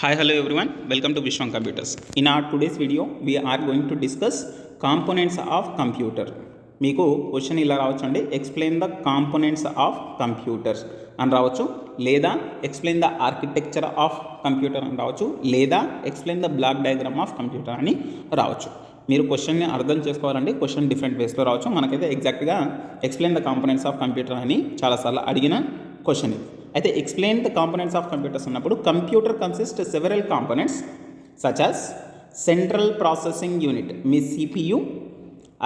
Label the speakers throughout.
Speaker 1: Hi, hello everyone. Welcome to Vishwan Computers. In our today's video, we are going to discuss components of computer. మీకు question ఇలా రావచ్చు అండి, explain the components of computers అని రావచ్చు, లేదా explain the architecture of computer అని రావచ్చు, లేదా explain the block diagram of computer అని రావచ్చు. మీరు క్వశ్చన్ని అర్థం చేసుకోవాలండి. క్వశ్చన్ డిఫరెంట్ వేస్లో రావచ్చు. మనకైతే ఎగ్జాక్ట్గా explain the components of computer అని చాలాసార్లు అడిగిన క్వశ్చన్ ఇది. అయితే explain the components of computers అన్నప్పుడు computer consist several components such as central processing unit, మీ సిపియు,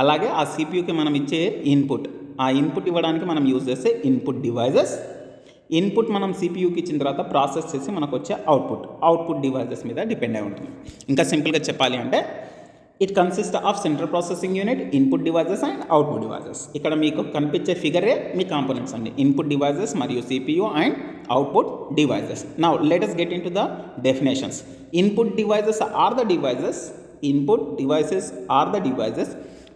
Speaker 1: అలాగే ఆ సిపియుకి మనం ఇచ్చే ఇన్పుట్, ఆ ఇన్పుట్ ఇవ్వడానికి మనం యూజ్ చేసే ఇన్పుట్ డివైజెస్, ఇన్పుట్ మనం సిపియుకి ఇచ్చిన తర్వాత ప్రాసెస్ చేసి మనకు వచ్చే అవుట్పుట్ డివైజెస్ మీద డిపెండ్ అయి ఉంటుంది. ఇంకా సింపుల్గా చెప్పాలి అంటే it consist of central processing unit, input devices and output devices. ఇక్కడ మీకు కనిపించే ఫిగరే మీ కాంపోనెంట్స్ అండి, ఇన్పుట్ డివైజెస్ మరియు CPU and output devices. Now let us get into the definitions. Input devices are the devices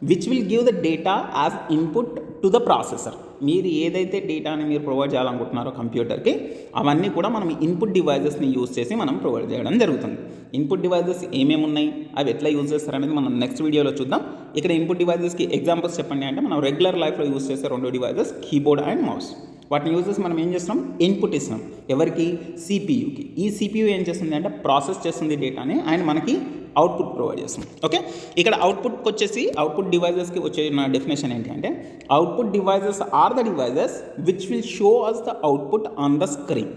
Speaker 1: which will give the data as input to the processor. మీరు ఏదైతే డేటాని మీరు provide చేయాలనుకుంటున్నారో కంప్యూటర్కి, అవన్నీ కూడా మనం ఇన్పుట్ డివైజెస్ని యూజ్ చేసి మనం ప్రొవైడ్ చేయడం జరుగుతుంది. ఇన్పుట్ డివైజెస్ ఏమేమి ఉన్నాయి, అవి ఎట్లా యూజ్ చేస్తారనేది మనం నెక్స్ట్ వీడియోలో చూద్దాం. ఇక్కడ ఇన్పుట్ డివైజెస్కి ఎగ్జాంపుల్స్ చెప్పండి అంటే, మనం రెగ్యులర్ లైఫ్లో యూజ్ చేసే రెండు డివైజెస్ కీబోర్డ్ అండ్ మౌస్. వాటిని యూజ్ చేసి మనం ఏం చేస్తున్నాం, ఇన్పుట్ ఇస్తున్నాం. ఎవరికి? సిపియుకి. ఈ సిపియు ఏం చేస్తుంది అంటే ప్రాసెస్ చేస్తుంది డేటాని అండ్ మనకి అవుట్పుట్ ప్రొవైడ్ చేస్తుంది. ఓకే, ఇక్కడ అవుట్పుట్కి వచ్చేసి అవుట్పుట్ డివైజెస్కి వచ్చే నా డెఫినేషన్ ఏంటి అంటే, output devices are the devices which will show us the output on the screen.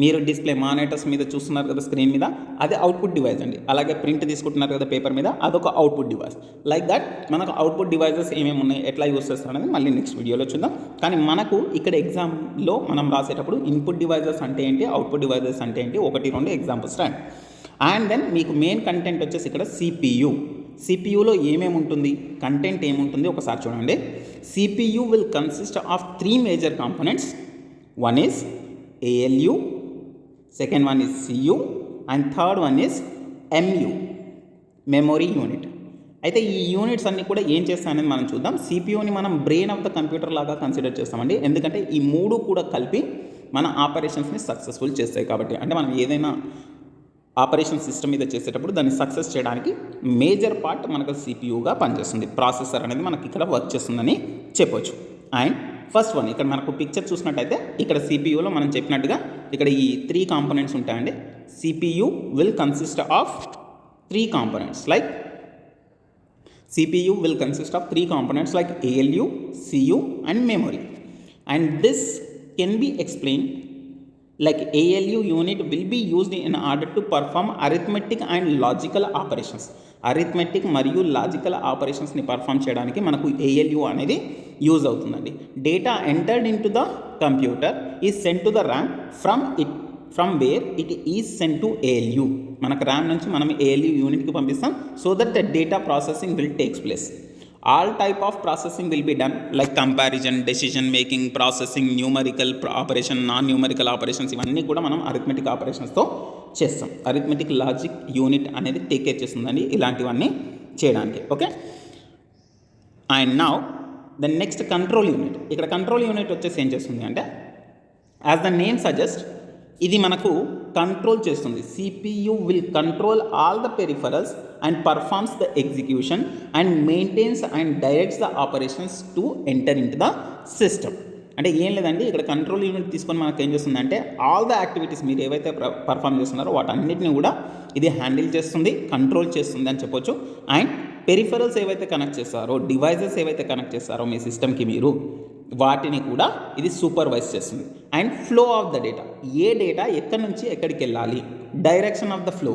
Speaker 1: మీరు డిస్ప్లే మానిటర్స్ మీద చూస్తున్నారు కదా స్క్రీన్ మీద, అదే అవుట్పుట్ డివైస్ అండి. అలాగే ప్రింట్ తీసుకుంటున్నారు కదా పేపర్ మీద, అదొక అవుట్పుట్ డివైస్. లైక్ దట్ మనకు అవుట్పుట్ డివైజెస్ ఏమేమి ఉన్నాయి, ఎట్లా యూస్ చేస్తారు అనేది మళ్ళీ నెక్స్ట్ వీడియోలో చూద్దాం. కానీ మనకు ఇక్కడ ఎగ్జామ్లో మనం రాసేటప్పుడు ఇన్పుట్ డివైజెస్ అంటే ఏంటి, అవుట్పుట్ డివైజెస్ అంటే ఏంటి, 1-2 ఎగ్జాంపుల్స్ రాండి. అండ్ దెన్ మీకు మెయిన్ కంటెంట్ వచ్చేసి ఇక్కడ సిపియులో ఏమేమి ఉంటుంది, కంటెంట్ ఏముంటుంది ఒకసారి చూడండి. CPU will consist of 3 major components. One is ALU, second one is CU and third one is MU, memory unit. అయితే ఈ యూనిట్స్ అన్నీ కూడా ఏం చేస్తాయనేది మనం చూద్దాం. సిపియుని మనం బ్రెయిన్ ఆఫ్ ద కంప్యూటర్ లాగా కన్సిడర్ చేస్తామండి, ఎందుకంటే ఈ 3 కూడా కలిపి మన ఆపరేషన్స్ని సక్సెస్ఫుల్ చేస్తాయి కాబట్టి. అంటే మనం ఏదైనా ఆపరేషన్ సిస్టమ్ మీద చేసేటప్పుడు దాన్ని సక్సెస్ చేయడానికి మేజర్ పార్ట్ మనకు సిపియుగా పనిచేస్తుంది. ప్రాసెసర్ అనేది మనకి ఇక్కడ వర్క్ చేస్తుందని చెప్పొచ్చు. అండ్ ఫస్ట్ వన్, ఇక్కడ మనకు పిక్చర్ చూసినట్టయితే ఇక్కడ సిపియులో మనం చెప్పినట్టుగా ఇక్కడ ఈ 3 కాంపోనెంట్స్ ఉంటాయండి. CPU will consist of 3 components like ALU, CU and memory. And this can be explained like ALU unit will be used in order to perform arithmetic and logical operations. Arithmetic మరియు logical ఆపరేషన్స్ని perform చేయడానికి మనకు ALU అనేది use అవుతుందండి. Data entered in to the computer is sent to the RAM from where it is sent to ALU. మనకు RAM నుంచి మనం ALU యూనిట్కి పంపిస్తాం, so that the data processing will takes place. All type of processing will be done like comparison, decision making, processing, numerical operation, non-numerical operations. ఇవన్నీ కూడా మనం arithmetic ఆపరేషన్స్తో చేస్తాం. Arithmetic logic unit అనేది టేక్ కేర్ చేస్తుందండి ఇలాంటివన్నీ చేయడానికి. Okay, and now the next control unit. ఇక్కడ control unit వచ్చేసి ఏం చేస్తుంది అంటే, యాజ్ ద నేమ్ సజెస్ట్, ఇది మనకు కంట్రోల్ చేస్తుంది. CPU will control all the peripherals and performs the execution and maintains and directs the operations to enter into the system. అంటే ఏం లేదండి, ఇక్కడ కంట్రోల్ యూనిట్ తీసుకొని మనకు ఏం చేస్తుందంటే, ఆల్ ద యాక్టివిటీస్ మీరు ఏవైతే పర్ఫామ్ చేస్తున్నారో వాటన్నిటిని కూడా ఇది హ్యాండిల్ చేస్తుంది, కంట్రోల్ చేస్తుంది అని చెప్పొచ్చు. అండ్ పెరిఫరల్స్ ఏవైతే కనెక్ట్ చేస్తారో, డివైజెస్ ఏవైతే కనెక్ట్ చేస్తారో మీ సిస్టమ్కి మీరు, వాటిని కూడా ఇది సూపర్వైజ్ చేస్తుంది. And flow of the data, A data ఎక్కడి నుంచి ఎక్కడికి వెళ్ళాలి, direction of the flow,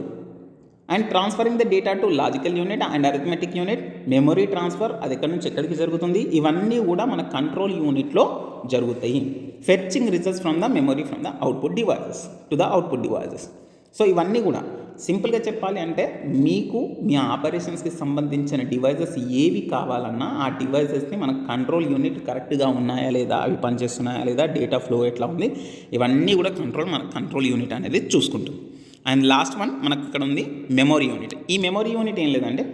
Speaker 1: and transferring the data to logical unit and arithmetic unit, memory transfer, అది ఎక్కడి నుంచి ఎక్కడికి జరుగుతుంది, ఇవన్నీ కూడా మన కంట్రోల్ యూనిట్లో జరుగుతాయి. Fetching results from the memory from the output devices to the output devices. So ఇవన్నీ కూడా సింపుల్గా చెప్పాలి అంటే, మీకు మీ ఆపరేషన్స్కి సంబంధించిన డివైజెస్ ఏవి కావాలన్నా ఆ డివైజెస్ని మన కంట్రోల్ యూనిట్ కరెక్ట్గా ఉన్నాయా లేదా, అవి పనిచేస్తున్నాయా లేదా, డేటా ఫ్లో ఎట్లా ఉంది, ఇవన్నీ కూడా మన కంట్రోల్ యూనిట్ అనేది చూసుకుంటుంది. అండ్ లాస్ట్ వన్ మనకు ఇక్కడ ఉంది మెమరీ యూనిట్. ఈ మెమరీ యూనిట్ ఏం లేదంటే,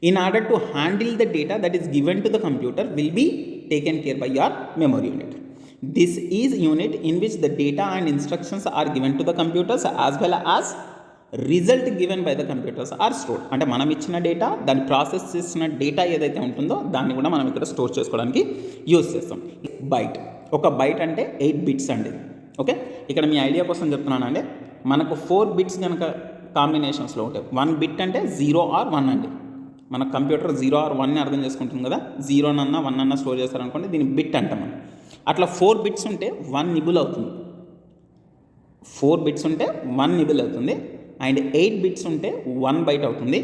Speaker 1: in order to handle the data that is given to the computer will be taken care by your memory unit. This is unit in which the data and instructions are given to the computers as well as result given by the computers are store. అంటే మనం ఇచ్చిన data, దాన్ని process చేసిన data ఏదైతే ఉంటుందో దాన్ని కూడా మనం ఇక్కడ స్టోర్ చేసుకోవడానికి యూజ్ చేస్తాం. బైట్, ఒక బైట్ అంటే 8 బిట్స్ అండి. ఓకే, ఇక్కడ మీ ఐడియా కోసం చెప్తున్నాను అండి. మనకు 4 బిట్స్ కనుక కాంబినేషన్స్లో ఉంటాయి. 1 బిట్ అంటే 0 or 1 అండి. మన కంప్యూటర్ 0 or 1ని అర్థం చేసుకుంటుంది కదా. 0 అన్నా 1 అన్నా స్టోర్ చేస్తారనుకోండి, దీన్ని బిట్ అంటాం మనం. అట్లా 4 బిట్స్ ఉంటే 1 నిబుల్ అవుతుంది. 4 బిట్స్ ఉంటే 1 నిబుల్ అవుతుంది. అండ్ 8 బిట్స్ ఉంటే 1 బైట్ అవుతుంది.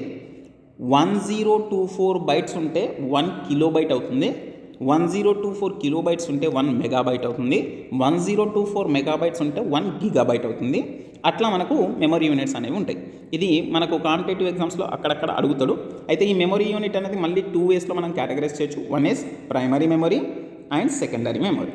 Speaker 1: 1024 బైట్స్ ఉంటే 1 కిలోబైట్ అవుతుంది. 1024 కిలోబైట్స్ ఉంటే 1 మెగాబైట్ అవుతుంది. 1024 మెగాబైట్స్ ఉంటే 1 గిగాబైట్ అవుతుంది. అట్లా మనకు మెమరీ యూనిట్స్ అనేవి ఉంటాయి. ఇది మనకు కాంపిటేటివ్ ఎగ్జామ్స్లో అక్కడక్కడ అడుగుతాడు. అయితే ఈ మెమరీ యూనిట్ అనేది మళ్ళీ 2 వేస్లో మనం కేటగరైజ్ చేయొచ్చు. One is primary memory and secondary memory.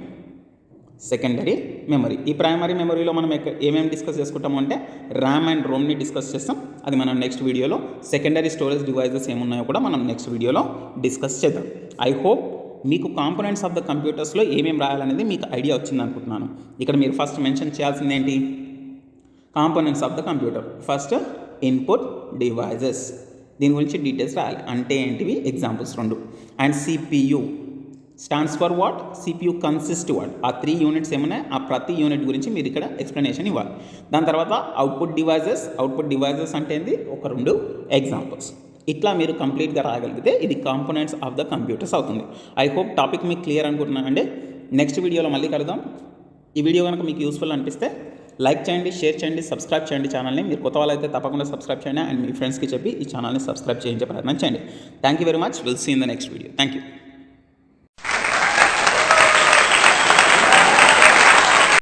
Speaker 1: ఈ ప్రైమరీ మెమరీలో మనం ఏమేమి డిస్కస్ చేసుకుంటాము అంటే ర్యామ్ అండ్ రోమ్ని డిస్కస్ చేస్తాం. అది మనం నెక్స్ట్ వీడియోలో. సెకండరీ స్టోరేజ్ డివైజెస్ ఏమున్నాయో కూడా మనం నెక్స్ట్ వీడియోలో డిస్కస్ చేద్దాం. ఐ హోప్ మీకు కాంపోనెంట్స్ ఆఫ్ ద కంప్యూటర్స్లో ఏమేమి రాయాలనేది మీకు ఐడియా వచ్చింది అనుకుంటున్నాను. ఇక్కడ మీరు ఫస్ట్ మెన్షన్ చేయాల్సింది ఏంటి? Components of the computer. First input devices, దీని గురించి డీటెయిల్స్ రాయాలి. అంటే ఏంటివి? Examples 2. And CPU stands for what? CPU consist what? ఆ 3 యూనిట్స్ ఏమున్నాయి, ఆ ప్రతి యూనిట్ గురించి మీరు ఇక్కడ ఎక్స్ప్లెనేషన్ ఇవ్వాలి. దాని తర్వాత అవుట్పుట్ డివైజెస్ అంటే ఏంది? ఒక 2 ఎగ్జాంపుల్స్. ఇట్లా మీరు కంప్లీట్గా రాయగలిగితే ఇది కాంపోనెంట్స్ ఆఫ్ ద కంప్యూటర్స్ అవుతుంది. ఐ హోప్ టాపిక్ మీకు క్లియర్ అనుకుంటున్నానండి. నెక్స్ట్ వీడియోలో మళ్ళీ కలుద్దాం. ఈ వీడియో కనుక మీకు యూస్ఫుల్ అనిపిస్తే లైక్ చేయండి, షేర్ చేయండి, సబ్స్క్రైబ్ చేయండి ఛానల్ని. మీరు కొత్త వాళ్ళైతే తప్పకుండా సబ్స్క్రైబ్ చేయండి అండ్ మీ ఫ్రెండ్స్కి చెప్పి ఈ ఛానల్ని సబ్స్క్రైబ్ చేయించే ప్రయత్నం చేయండి. Thank you very much. Will see in the next video. Thank you.